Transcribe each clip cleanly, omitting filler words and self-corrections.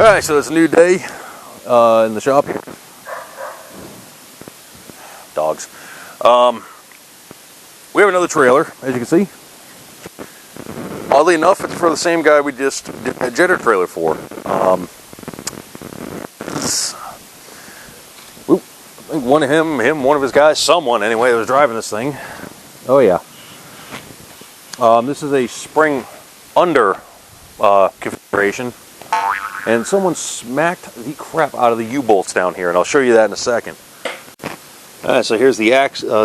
Alright, so it's a new day in the shop here. Dogs. We have another trailer, as you can see. Oddly enough, it's for the same guy we just did a jetter trailer for. I think one of one of his guys, someone anyway, that was driving this thing. Oh yeah. This is a spring under configuration. And someone smacked the crap out of the U-bolts down here, and I'll show you that in a second. Alright, so here's the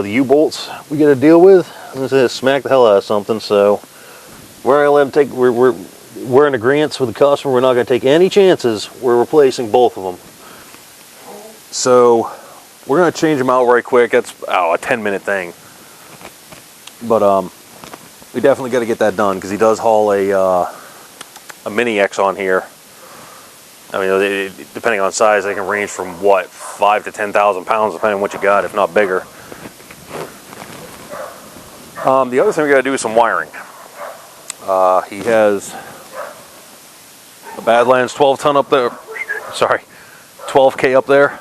U-bolts we got to deal with. This is smack the hell out of something, so we're going to let him take, we're in agreement with the customer, we're not going to take any chances, we're replacing both of them. So, we're going to change them out right quick. That's a 10-minute thing. But, we definitely got to get that done, because he does haul a Mini X on here. I mean, depending on size, they can range from what, 5,000 to 10,000 pounds, depending on what you got, if not bigger. The other thing we got to do is some wiring. He has a Badlands 12-ton up there. Sorry, 12K up there.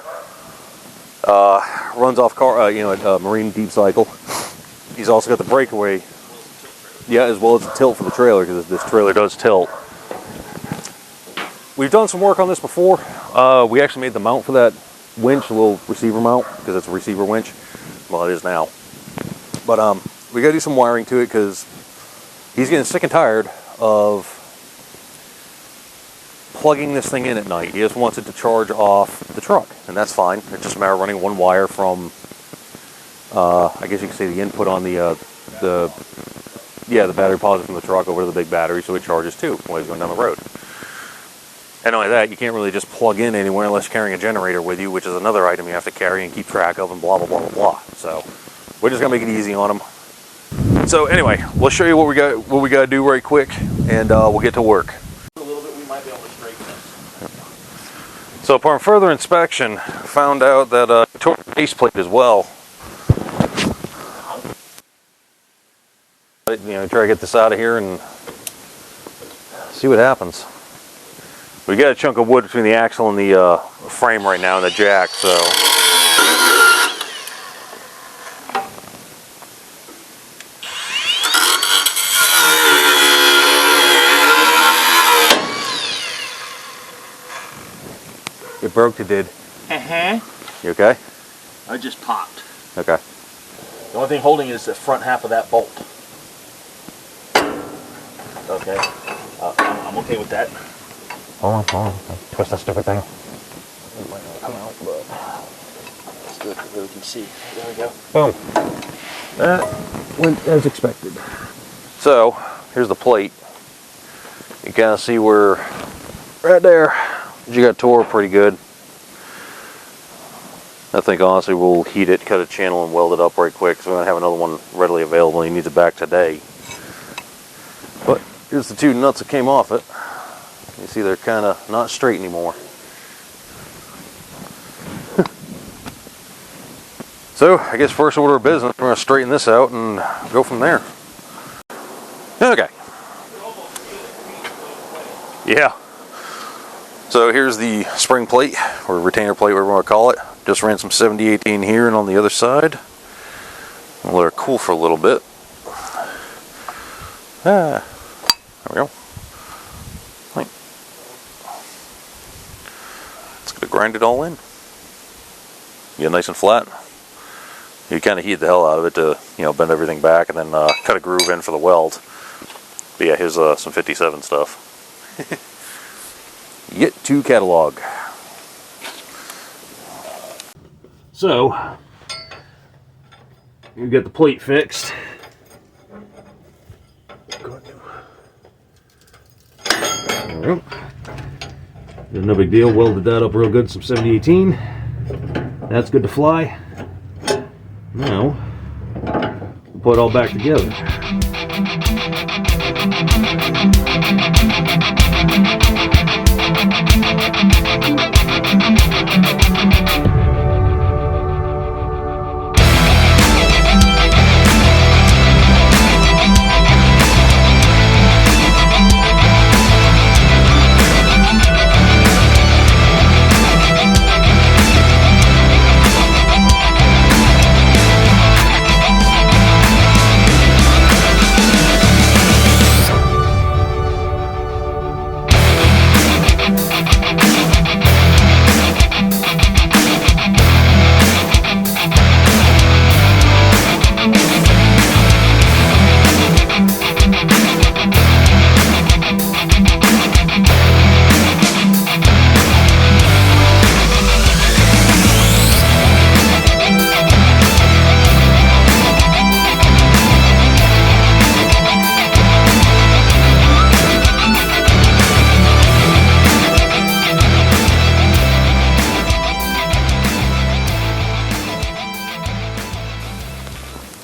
Runs off a marine deep cycle. He's also got the breakaway. Yeah, as well as a tilt for the trailer, because this trailer does tilt. We've done some work on this before. We actually made the mount for that winch, a little receiver mount, because it's a receiver winch. Well, it is now. But we got to do some wiring to it, because he's getting sick and tired of plugging this thing in at night. He just wants it to charge off the truck, and that's fine. It's just a matter of running one wire from, I guess you could say, the input on the battery positive from the truck over to the big battery, so it charges too while he's going down the road. And not only that, you can't really just plug in anywhere unless you're carrying a generator with you, which is another item you have to carry and keep track of, and blah, blah, blah, blah, blah. So we're just going to make it easy on them. So anyway, we'll show you what we got to do right quick, and we'll get to work. A little bit, we might be able to straighten this. So upon further inspection, found out that tore the base plate as well. Try to get this out of here and see what happens. We got a chunk of wood between the axle and the frame right now, and the jack, so. It broke, it did. You okay? I just popped. Okay. The only thing holding it is the front half of that bolt. Okay. I'm okay with that. Hold on. Twist that stupid thing. It might not come out, but let's do it so we can see. There we go. Boom. That went as expected. So, here's the plate. You kind of see where, right there, you got tore pretty good. I think honestly we'll heat it, cut a channel, and weld it up right quick, so we're going to have another one readily available. He needs it back today. But here's the two nuts that came off it. You see they're kind of not straight anymore. So, I guess first order of business, we're going to straighten this out and go from there. Okay. Yeah. So here's the spring plate, or retainer plate, whatever you want to call it. Just ran some 70/18 here and on the other side. We'll let it cool for a little bit. There we go. Grind it all in. Get it nice and flat. You kind of heat the hell out of it to, bend everything back, and then cut a groove in for the weld. But yeah, here's some 57 stuff. Yet to catalog. So, you get the plate fixed. There we go. No big deal, welded that up real good, some 70/18. That's good to fly. Now, we'll put it all back together.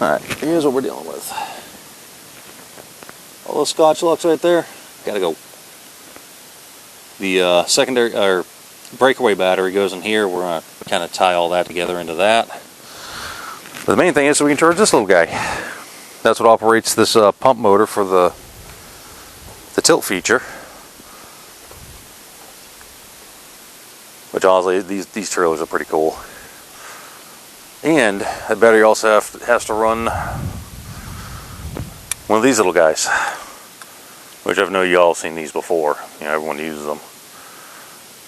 Alright, here's what we're dealing with. All those Scotch locks right there, gotta go. The secondary, or breakaway battery goes in here. We're gonna kind of tie all that together into that. But the main thing is so we can charge this little guy. That's what operates this pump motor for the tilt feature. Which honestly, these trailers are pretty cool. And that battery also has to run one of these little guys, which I know y'all seen these before. You know, everyone uses them.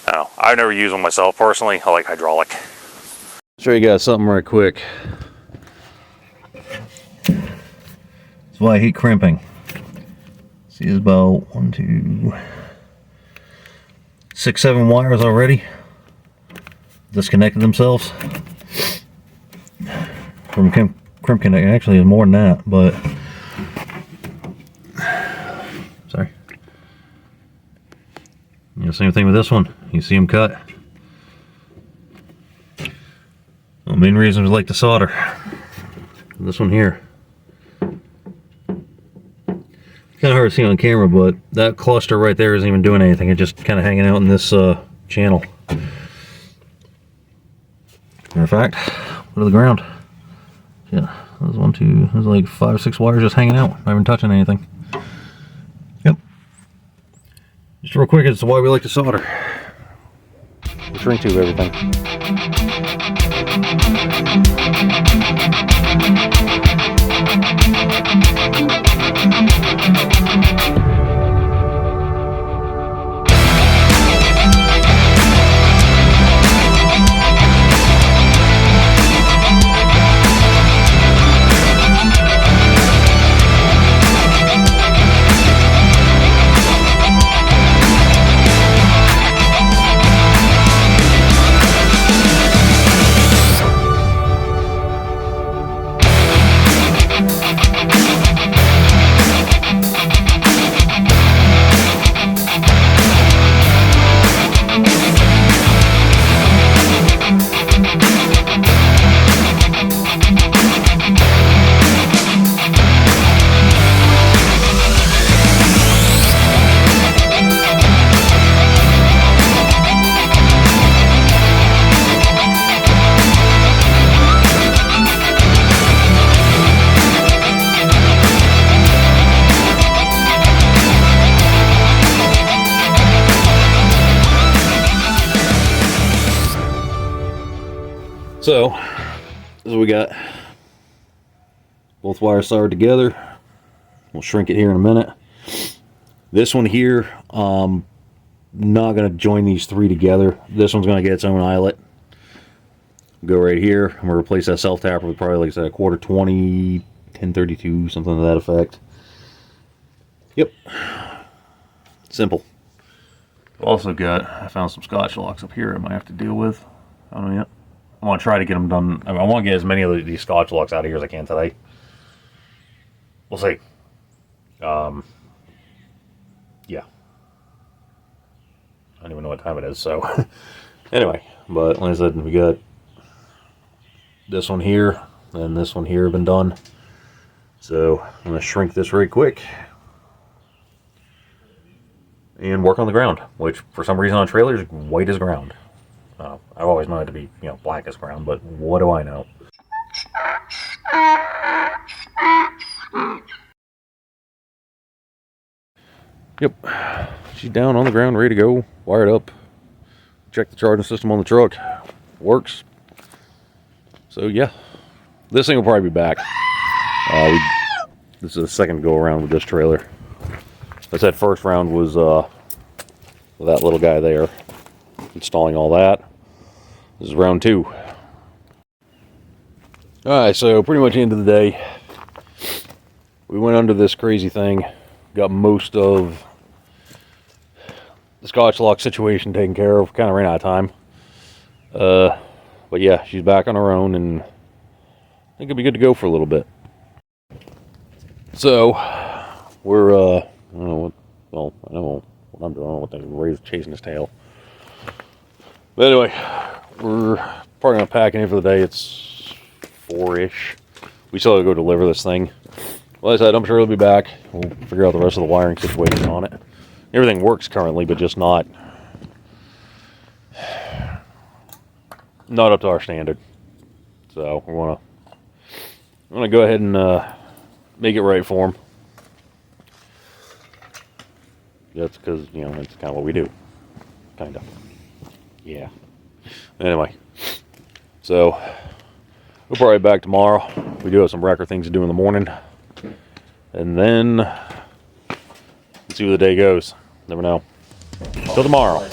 I don't know. I've never used them myself personally. I like hydraulic. Show you guys something right quick. That's why I hate crimping. See, there's about 1, 2, 6, 7 wires already disconnected themselves from crimp connect. Actually, there's more than that, but sorry. You know, same thing with this one. You see them cut. The main reason is like the solder. This one here. Kind of hard to see on camera, but that cluster right there isn't even doing anything. It's just kind of hanging out in this channel. Matter of fact, go to the ground. Yeah, there's 1, 2, there's like 5, 6 wires just hanging out, not even touching anything. Yep. Just real quick, it's why we like to solder. We shrink tube everything. So, this is what we got. Both wires soldered together. We'll shrink it here in a minute. This one here, not going to join these 3 together. This one's going to get its own eyelet. Go right here. I'm going to replace that self-tapper with probably, like I said, a 1/4-20, 1032, something to that effect. Yep. Simple. Also got, I found some Scotch locks up here I might have to deal with. I don't know yet. I want to try to get them done. I want to get as many of these Scotch locks out of here as I can today. We'll see. Yeah. I don't even know what time it is, so. Anyway, but like I said, we got this one here and this one here have been done. So I'm going to shrink this really quick and work on the ground, which for some reason on trailers is white as ground. I've always known it to be, you know, black as ground, but what do I know? Yep, she's down on the ground, ready to go, wired up. Check the charging system on the truck. Works. So yeah, this thing will probably be back. This is the second go around with this trailer. I said first round was with that little guy there, installing all that. This is round 2. Alright, so pretty much end of the day. We went under this crazy thing, got most of the Scotch lock situation taken care of, kind of ran out of time. But yeah, she's back on her own, and I think it'll be good to go for a little bit. So, we're, I don't know what, well, I don't know what I'm doing, I don't know what the Ray's chasing his tail. But anyway, we're probably going to pack in for the day. It's 4-ish. we still gotta go deliver this thing. Like I said, I'm sure it'll be back. We'll figure out the rest of the wiring situation on it. Everything works currently, but just not up to our standard. So we want to go ahead and make it right for them. That's because, you know, that's kind of what we do. Kind of. Yeah. Anyway. So, we'll probably be back tomorrow. We do have some wrecker things to do in the morning. And then, let's see where the day goes. Never know. Till tomorrow.